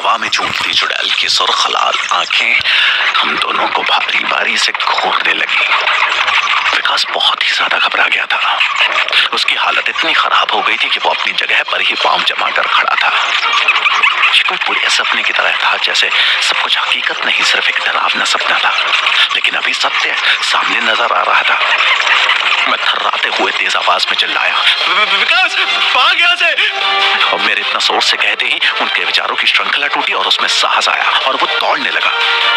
हवा में झूमती चुड़ैल की सुर्ख लाल आंखें हम दोनों को भारी भारी से घूरने लगी। विकास बहुत ही ज्यादा घबरा गया था। उसकी हालत इतनी खराब हो गई थी कि वो अपनी जगह पर ही पांव जमाकर खड़ा था। ये कोई बुरे सपने की तरह था, जैसे सब कुछ हकीकत नहीं, सिर्फ एक डरावना सपना था। लेकिन अभी सत्य सामने नजर आ रहा था। मैं थर्राते हुए तेज आवाज में चिल्लाया, विकास भाग यहाँ से। और मेरे इतना जोर से कहते ही उनके विचारों की श्रृंखला टूटी और उसमें साहस आया और वो दौड़ने लगा।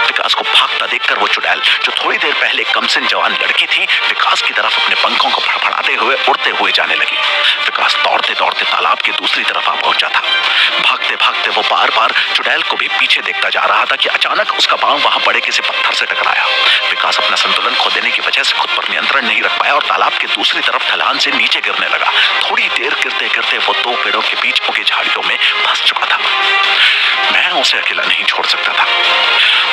विकास को भागता देखकर वो चुड़ैल, जो थोड़ी देर पहले कमसिन जवान लड़की थी, विकास की तरफ अपने पंखों को फड़फड़ाते हुए उड़ते हुए जाने लगी। विकास दौड़ते दौड़ते तालाब की दूसरी तरफ आ पहुंचा था। भागते भागते वो बार बार चुड़ैल को भी पीछे देखता जा रहा था कि अचानक उसका पांव वहां पड़े किसी पत्थर से टकराया। विकास अपना संतुलन खो देने की वजह से खुद पर नियंत्रण नहीं रख पाया और तालाब के दूसरी तरफ ढलान से नीचे गिरने लगा। थोड़ी देर गिरते गिरते वो दो पेड़ों के बीच उगे झाड़ियों में फंस चुका था। मैं उसे अकेला नहीं छोड़ सकता था।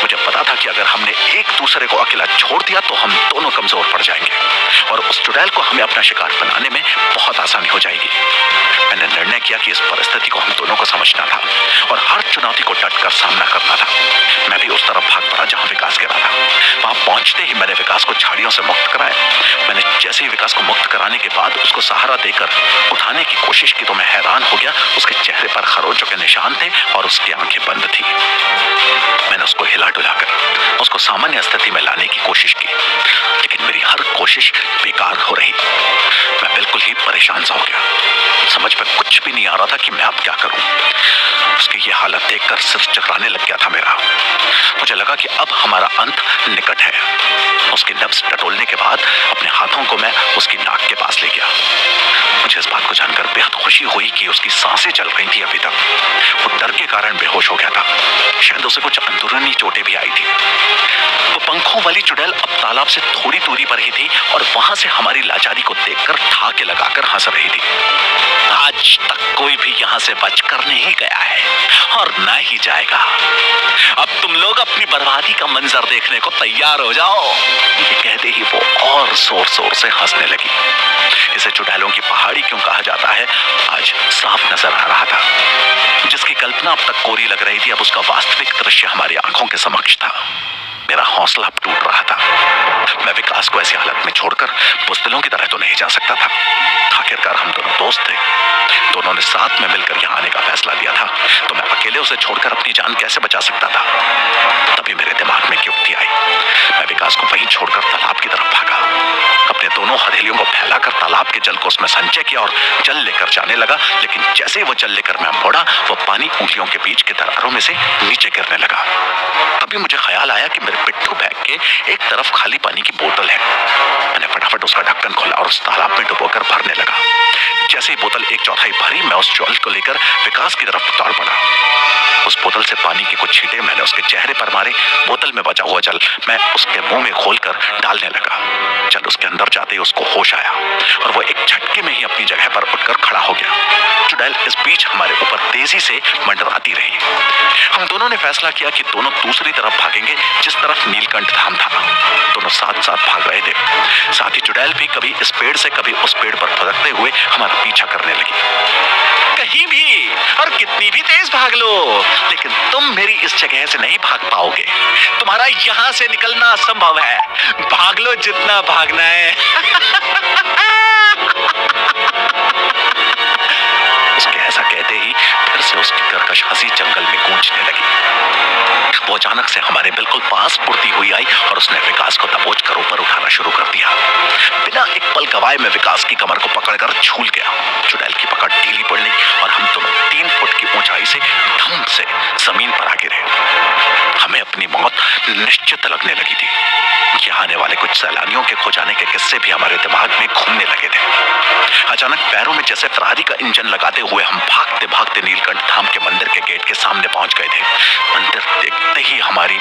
मुझे पता था कि अगर हमने एक दूसरे को अकेला छोड़ दिया तो हम दोनों कमजोर पड़ जाएंगे और उस चुड़ैल को हमें अपना शिकार बनाने में बहुत आसानी हो जाएगी। मैंने निर्णय किया कि इस परिस्थिति को हम दोनों को समझना था और हर चुनौती को डटकर सामना करना था। मैं भी उस तरफ भाग पड़ा जहां विकास गिरा था। वहां पहुंचते ही मैंने विकास को झाड़ियों से मुक्त कराया। मैंने जैसे ही विकास को मुक्त कराने के बाद उसको सहारा देकर उठाने की कोशिश की तो मैं हैरान हो गया। उसके चेहरे पर खरोंचों के निशान थे और उसकी आंखें बंद थी। मैंने उसको हिला डुलाकर उसको सामान्य स्थिति में लाने की कोशिश की, लेकिन मेरी हर कोशिश बेकार हो रही। मैं बिल्कुल ही परेशान सा हो गया। समझ में कुछ भी नहीं आ रहा था कि मैं अब क्या करूं। उसकी ये हालत देखकर सिर चकराने लग गया था मेरा। मुझे लगा कि अब हमारा अंत निकट है। उसकी नब्ज टटोलने के बाद अपने हाथों को मैं उसकी नाक के पास ले गया। मुझे इस बात को जानकर बेहद खुशी हुई कि उसकी सांसें चल रही थी अभी तक। वो डर के कारण बेहोश हो गया था। शायद उसे कुछ अंदरूनी चोटें भी आई थी। वो पंखों वाली चुड़ैल अब तालाब से थोड़ी दूरी पर ही थी और वहां से हमारी लाचारी को देखकर ठाके लगाकर हंस रही थी। आज तक कोई भी यहाँ से बचकर नहीं गया है और ना ही जाएगा। अब तुम लोग अपनी बर्बादी का मंजर देखने को तैयार हो जाओ। ये कहते ही वो और जोर जोर से हंसने लगी। इसे चुड़ैलों की पहाड़ी क्यों कहा जाता है, आज साफ नजर आ रहा था। जिसकी कल्पना अब तक कोरी लग रही थी, अब उसका वास्तविक दृश्य हमारी आंखों के समक्ष था। मेरा हौसला अब टूट रहा था। मैं विकास को ऐसी हालत में छोड़कर बुज़दिलों की तरह तो नहीं जा सकता था। आखिरकार हम दोनों दोस्त थे। दोनों ने साथ में मिलकर यहाँ आने का फैसला लिया था, तो मैं अकेले उसे छोड़कर अपनी जान कैसे बचा सकता था। तभी मेरे दिमाग में एक युक्ति आई। मैं विकास को वहीं छोड़कर तालाब की तरफ भागा। अपने दोनों हथेलियों को फैलाकर तालाब के जल को उसमें संचय किया और जल लेकर जाने लगा। लेकिन जैसे ही वो जल लेकर मैं मोड़ा, वो पानी ऊँटियों के बीच के दरारों में से नीचे गिरने लगा। तभी मुझे ख्याल आया कि मेरे पिट्ठू बैग के एक तरफ खाली पानी की बोतल है। मैंने फटाफट उसका ढक्कन खोला और उस तालाब में डुबोकर भरने लगा। जैसे ही बोतल 1/4 भरी, मैं उस जल को लेकर विकास की तरफ दौड़ पड़ा। उस बोतल से पानी के कुछ छींटे मैंने उसके चेहरे पर मारे। बोतल में बचा हुआ जल मैं उसके मुंह में खोलकर डालने लगा। जल उसके अंदर जाते ही उसको होश आया और वो एक झटके में ही अपनी जगह पर उठकर खड़ा हो गया। चुड़ैल इस बीच हमारे ऊपर तेजी से मंडराती रही। हम दोनों ने फैसला किया कि दोनों दूसरी तरफ भागेंगे, जिस तरफ नीलकंठ धाम था। दोनों साथ साथ भाग रहे थे। साथ ही चुड़ैल भी कभी इस पेड़ से कभी उस पेड़ पर फुदकते हुए हमारा पीछा करने लगी। कहीं भी और कितनी भी तेज भाग लो, लेकिन तुम मेरी इस जगह से नहीं भाग पाओगे। तुम्हारा यहाँ से निकलना असंभव है। भाग लो जितना भागना है। उसके ऐसा कहते ही फिर से उसकी कर्कश हंसी जंगल में गूंजने लगी। वो अचानक से हमारे बिल्कुल पास उड़ती हुई आई और उसने विकास को दबोच कर ऊपर उठाना शुरू कर दिया। बिना एक पल गवाए मैं विकास की कमर को पकड़कर झूल गया। चुड़ैल की पकड़ ढीली पड़ने और हम दोनों 3 फुट की ऊंचाई से धम से जमीन पर आ गिरे। हमें अपनी मौत निश्चित लगने लगी थी। यहाँ आने वाले कुछ सैलानियों के खो जाने के किस्से भी हमारे दिमाग में घूमने लगे थे। अचानक पैरों में जैसे फरारी का इंजन लगाते हुए हम भागते भागते नीलकंठ धाम के मंदिर के गेट के सामने पहुंच गए थे। मंदिर देखते ही हमारी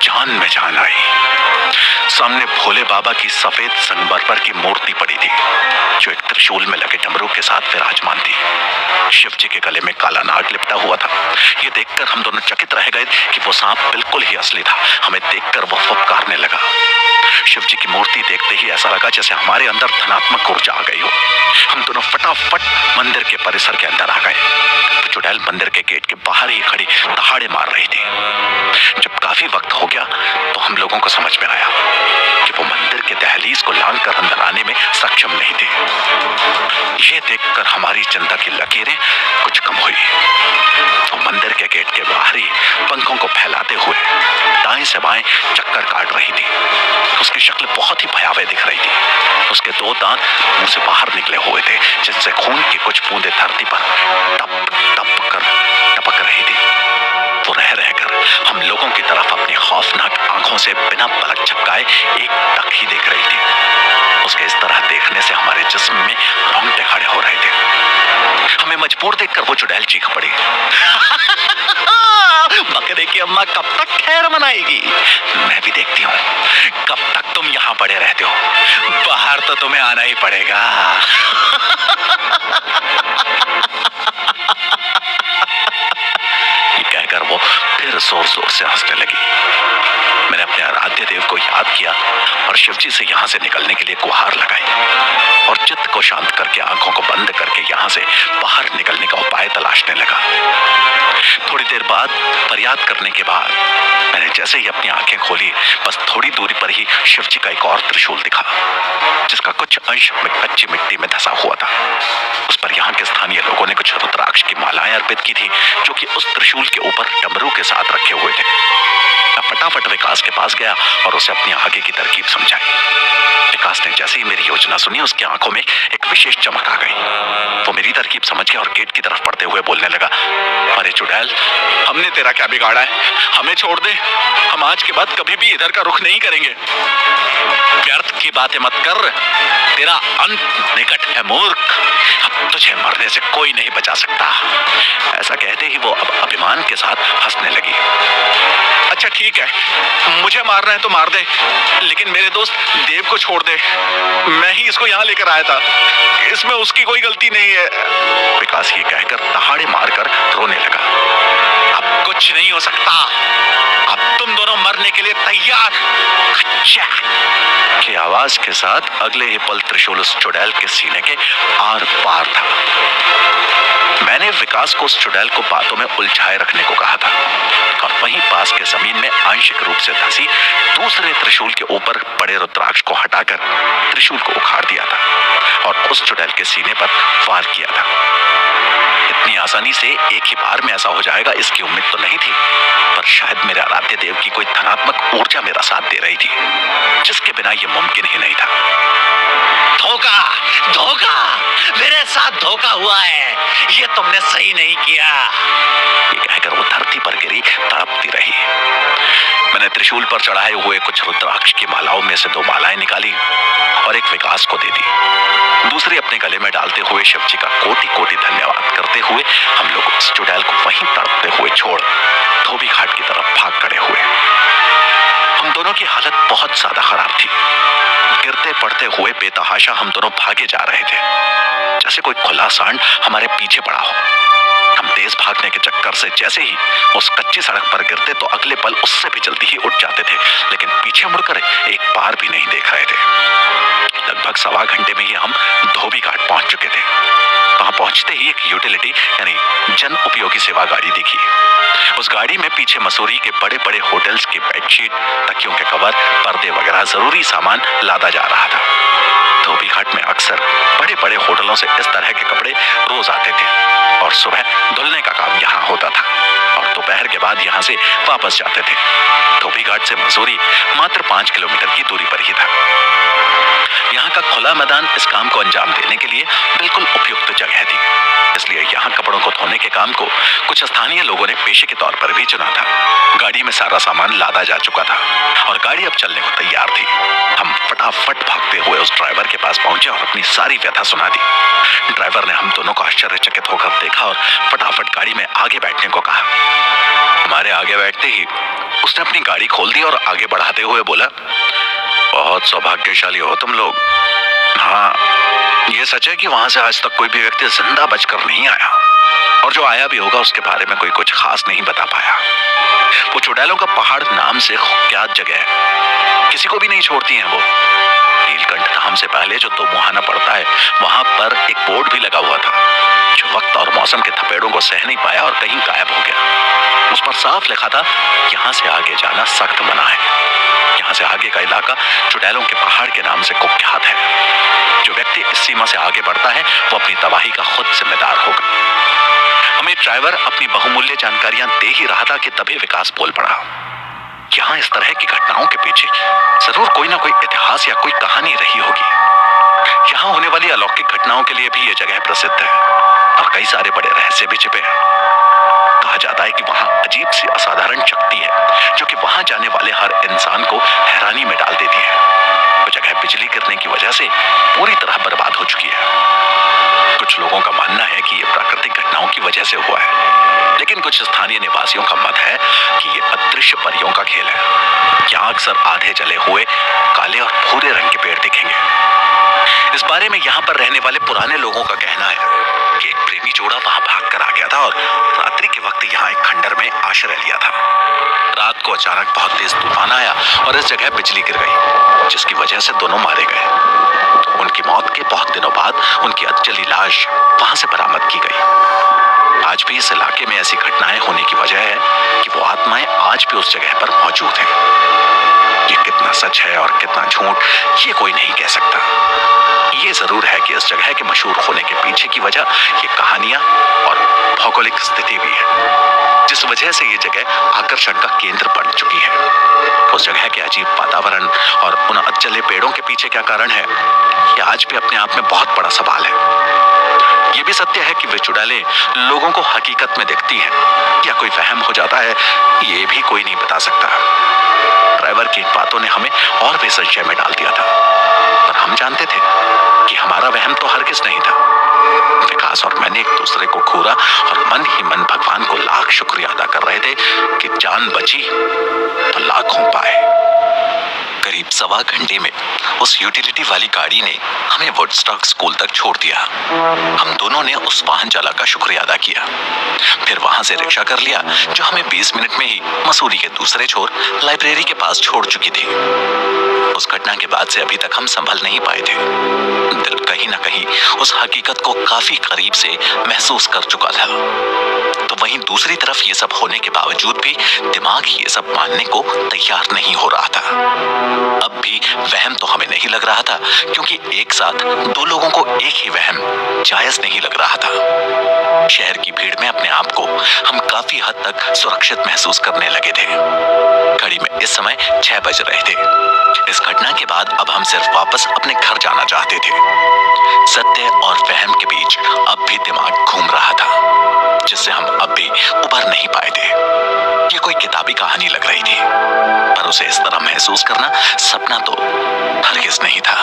जान में जान आई। सामने भोले भोले बाबा की सफेद संगमरमर की मूर्ति पड़ी थी, जो एक त्रिशूल में लगे डमरू के साथ विराजमान थी। शिव जी के गले में काला नाग लिपटा हुआ था। ये देखकर हम दोनों चकित रह गए कि वो सांप बिल्कुल ही असली था। हमें देखकर वो फुफकारने लगा। शिव जी की मूर्ति देखते ही ऐसा लगा जैसे हमारे अंदर धनात्मक ऊर्जा आ गई हो। हम दोनों फटाफट मंदिर के परिसर के अंदर आ गए। चुड़ैल मंदिर के गेट के बाहर ही खड़ी दहाड़े मार रही थी। जब काफी वक्त हो गया तो हम लोगों को समझ में आया कि वो मंदिर के दहलीज को लांघकर अंदर आने में सक्षम नहीं थे। ये देखकर हमारी चिंता की लकीरें कुछ कम हुई। वो मंदिर के गेट के बाहर ही पंखों को फैलाते हुए दाएं से बाएं चक्कर काट रही थी। उसकी शक्ल बहुत ही भयावह दिख रही थी। उसके दो दांत मुंह से बाहर निकले हुए थे, जिससे खून की कुछ बूंदें धरती पर टप टप कर टपक रही थी। वो रह रहकर हम लोगों की तरफ अपनी खौफनाक आंखों से बिना पलक झपकाए एक टक ही देख रही थी। उसके इस तरह देखने से हमारे जिस्म में रोंगटे खड़े हो रहे थे। हमें मजबूर देखकर वो चुड़ैल चीख पड़ी। बकरे की अम्मा कब तक खैर मनाएगी? मैं भी देखती हूँ कब तक तुम यहाँ पड़े रहते हो। बाहर तो तुम्हें आना ही पड़ेगा। कहकर वो फिर जोर जोर से हंसने लगी। मैंने अपने आराध्य देव को याद किया और शिवजी से यहाँ से निकलने के लिए गुहार लगाई और चित्त को शांत करके आंखों को बंद करके यहाँ से बाहर निकलने का उपाय तलाशने लगा। थोड़ी देर बाद फरियाद करने के बाद मैंने जैसे ही अपनी आंखें खोली, बस थोड़ी दूरी पर ही शिवजी का एक और त्रिशूल दिखा, जिसका कुछ अंश कच्ची मिट्टी में धंसा हुआ था। उस पर यहाँ के स्थानीय लोगों ने कुछ रुद्राक्ष की मालाएं अर्पित की थी, जो कि उस त्रिशूल के ऊपर डमरू के साथ रखे हुए थे। मैं फटाफट विकास के पास गया और उसे अपनी आगे की तरकीब समझाई। विकास ने जैसे ही मेरी योजना सुनी, उसकी आंखों में एक विशेष चमक आ गई। वो मेरी तरकीब समझ गया और गेट की तरफ बढ़ते हुए बोलने लगा, अरे चुड़ैल, हमने तेरा क्या बिगाड़ा है? हमें छोड़ दे, हम आज के बाद कभी भी इधर का रुख नहीं करेंगे। व्यर्थ की बातें मत कर, तेरा अंत निकट है मूर्ख। अब तुझे मरने से कोई नहीं बचा सकता। ऐसा कहते ही वो अब अभिमान के साथ हंसने लगी। अच्छा ठीक है, मुझे मारना है तो मार दे, लेकिन मेरे दोस्त देव को छोड़ दे। मैं ही इसको यहाँ लेकर आया था, इसमें उसकी कोई गलती नहीं है। विकास ये कहकर दहाड़े मारकर रोने लगा। अब कुछ नहीं हो सकता, अब तुम दोनों मरने के लिए तैयार। अच्छा की आवाज के साथ अगले ही पल त्रिशूल उस चुड़ैल के सीने के आर पार था। मैंने विकास को उस चुड़ैल को बातों में उलझाए रखने को कहा था और वहीं पास के जमीन में आंशिक रूप से धंसी दूसरे त्रिशूल के ऊपर पड़े रुद्राक्ष को हटाकर त्रिशूल को उखाड़ दिया था और उस चुड़ैल के सीने पर वार किया था। इतनी आसानी से एक ही बार में ऐसा हो जाएगा इसकी उम्मीद तो नहीं थी, पर शायद मेरे आराध्य देव की कोई धनात्मक ऊर्जा मेरा साथ दे रही थी, जिसके बिना यह मुमकिन ही नहीं था। धोखा, धोखा, मेरे साथ धोखा हुआ है, ये तुमने सही नहीं किया। ये कहकर वो धरती पर गिरी तड़पती रही। मैंने त्रिशूल पर चढ़ाए हुए कुछ रुद्राक्ष की मालाओं में से 2 मालाएं निकाली और एक विकास को दे दी। दूसरी अपने गले में डालते हुए शिवजी का कोटि कोटि धन्यवाद करते हुए हम लोग उस चुड़ैल को वहीं तड़पते हुए छोड़ धोबी घाट की तरफ भाग खड़े हुए। हम दोनों की हालत बहुत ज्यादा खराब थी। गिरते पड़ते हुए बेतहाशा हम दोनों भागे जा रहे थे, जैसे कोई खुला सांड हमारे पीछे पड़ा हो। हम तेज भागने के चक्कर से जैसे ही उस कच्ची सड़क पर गिरते तो अगले पल उससे भी जल्दी ही उठ जाते थे, लेकिन पीछे मुड़कर एक बार भी नहीं देख रहे थे। लगभग 1.25 घंटे में ही हम धोबी घाट पहुंच चुके थे। वहां पहुंचते ही एक यूटिलिटी यानी जन उपयोगी सेवा गाड़ी दिखी। उस गाड़ी में पीछे मसूरी के बड़े बड़े होटल्स की बेडशीट, तकियों के कवर, पर्दे वगैरह जरूरी सामान लादा जा रहा था। धोबी घाट में अक्सर बड़े बड़े होटलों से इस तरह के कपड़े रोज आते थे और सुबह धुलने का काम यहाँ होता था और दोपहर के बाद यहाँ से वापस जाते थे। धोबी घाट से मसूरी मात्र 5 किलोमीटर की दूरी पर ही था। यहाँ का खुला मैदान इस काम को अंजाम देने के लिए बिल्कुल उपयुक्त जगह थी, इसलिए यहाँ कपड़ों को धोने के काम को कुछ स्थानीय लोगों ने पेशे के तौर पर भी चुना था। गाड़ी में सारा सामान लादा जा चुका था और गाड़ी अब चलने को तैयार थी। हम फटाफट भागते हुए उस ड्राइवर के पास पहुंचे और अपनी सारी व्यथा सुना दी। ड्राइवर ने हम दोनों को आश्चर्यचकित होकर देखा और फटाफट गाड़ी में आगे बैठने को कहा। हमारे आगे बैठते ही उसने अपनी गाड़ी खोल दी और आगे बढ़ाते हुए बोला, बहुत सौभाग्यशाली हो तुम लोग। हाँ, ये सच है कि वहां से आज तक कोई भी व्यक्ति जिंदा बचकर नहीं आया, और जो आया भी होगा उसके बारे में कोई कुछ खास नहीं बता पाया। वो चुड़ैलों का पहाड़ नाम से कुख्यात जगह है, किसी को भी नहीं छोड़ती हैं वो। नीलकंठ धाम से पहले जो दो मुहाना पड़ता है, वहां पर एक बोर्ड भी लगा हुआ था, जो वक्त और मौसम के थपेड़ों को सह नहीं पाया और कहीं गायब हो गया। उस पर साफ लिखा था, यहाँ से आगे जाना सख्त मना है। यहाँ से आगे का इलाका चुड़ैलों के पहाड़ के नाम से कुख्यात है। जो व्यक्ति इस सीमा से आगे बढ़ता है वो अपनी तबाही का खुद जिम्मेदार होगा। हमें ड्राइवर अपनी बहुमूल्य जानकारियां दे ही रहा था कि तभी विकास बोल पड़ा। यहाँ इस तरह की घटनाओं के पीछे जरूर कोई ना कोई इतिहास या कोई कहानी रही होगी। यहाँ होने वाली अलौकिक घटनाओं के लिए भी ये जगह प्रसिद्ध है और कई सारे बड़े रहस्य भी छिपे हैं। कहा जाता है कि वहाँ अजीब सी असाधारण शक्ति है जो कि वहाँ जाने वाले हर इंसान को हैरानी में डाल देती है। वो जगह बिजली गिरने की वजह से पूरी तरह बर्बाद हो चुकी है। कुछ लोगों का मानना है कि ये प्राकृतिक घटनाओं की वजह से हुआ है, लेकिन कुछ स्थानीय निवासियों का मत है कि ये अदृश्य परियों का खेल है। यहाँ अक्सर आधे जले हुए काले और भूरे रंग के पेड़ दिखेंगे। इस बारे में यहाँ पर रहने वाले पुराने लोगों का कहना है कि एक प्रेमी जोड़ा वहां भाग कर आ गया था और रात्रि के वक्त यहाँ एक खंडर में आश्रय लिया था। रात को अचानक बहुत तेज तूफान आया और इस जगह बिजली गिर गई, जिसकी वजह से दोनों मारे गए। उनकी मौत के बहुत दिनों बाद उनकी अधजली लाश वहां से बरामद की गई। आज भी इस इलाके में ऐसी घटनाएं होने की वजह है कि वो आत्माएं आज भी उस जगह पर मौजूद हैं। ये कितना सच है और कितना झूठ ये कोई नहीं कह सकता। ये जरूर है कि इस जगह के मशहूर होने के पीछे की वजह ये कहानियां और भौगोलिक स्थिति भी है, जिस वजह से ये जगह आकर्षण का केंद्र बन चुकी है। उस जगह के अजीब वातावरण और उन अधजले पेड़ों के पीछे क्या कारण है, ये आज भी अपने आप में बहुत बड़ा सवाल है। ये भी सत्य है कि वे चुड़ैलें लोगों को हकीकत में दिखती हैं या कोई वहम हो जाता है, ये भी कोई नहीं बता सकता। ड्राइवर की बातों ने हमें और भी संशय में डाल दिया था, पर हम जानते थे कि हमारा वहम तो हरगिज नहीं था। विकास और मैंने एक दूसरे को घूरा और मन ही मन भगवान को लाख शुक्रिया अदा कर रहे थे कि जान बची तो लाखों पाए। करीब सवा घंटे में उस यूटिलिटी वाली गाड़ी ने हमें वुडस्टॉक स्कूल तक छोड़ दिया। हम दोनों ने उस वाहन चालक का शुक्रिया अदा किया, फिर वहां से रिक्शा कर लिया जो हमें 20 मिनट में ही मसूरी के दूसरे छोर लाइब्रेरी के पास छोड़ चुकी थी। उस घटना के बाद से अभी तक हम संभल नहीं पाए थे। दिल कहीं ना कहीं उस हकीकत को काफी करीब से महसूस कर चुका था। तो वहीं दूसरी तरफ ये सब होने के बावजूद भी दिमाग ये सब मानने को तैयार नहीं हो रहा था। अब भी वहम तो हमें नहीं लग रहा था, क्योंकि एक साथ दो लोगों को एक ही वहम जायज नहीं लग रहा था। शहर की भीड़ में अपने आप को हम काफी हद तक सुरक्षित महसूस करने लगे थे। घड़ी में इस समय 6 बज रहे थे। इस घटना के बाद अब हम सिर्फ वापस अपने घर जाना चाहते थे। सत्य और वहम के बीच अब भी दिमाग घूम रहा था, जिससे हम अब भी उबर नहीं पाए थे। ये कोई किताबी कहानी लग रही थी, पर उसे इस तरह महसूस करना सपना तो हरगिज नहीं था।